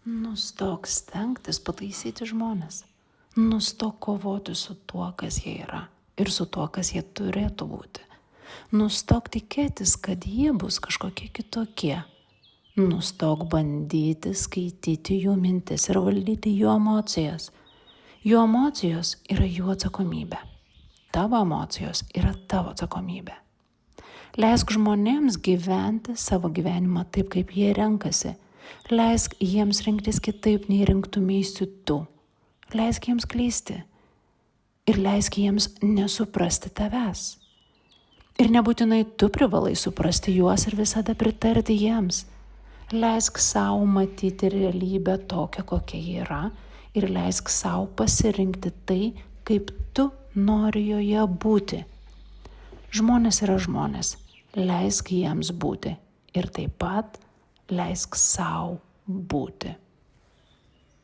Nustok stengtis pataisyti žmones. Nustok kovoti su tuo, kas jie yra ir su tuo, kas jie turėtų būti. Nustok tikėtis, kad jie bus kažkokie kitokie. Nustok bandyti skaityti jų mintis ir valdyti jų emocijas. Jų emocijos yra jų atsakomybė. Tavo emocijos yra tavo atsakomybė. Leisk žmonėms gyventi savo gyvenimą taip, kaip jie renkasi. Leisk jiems rinktis kitaip, nei rinktumeisi tu. Leisk jiems klysti. Ir leisk jiems nesuprasti tavęs. Ir nebūtinai tu privalai suprasti juos ir visada pritarti jiems. Leisk savo matyti realybę tokią, kokia ji yra, ir leisk savo pasirinkti tai, kaip tu nori joje būti. Žmonės yra žmonės. Leisk jiems būti ir taip pat leisk savo būti.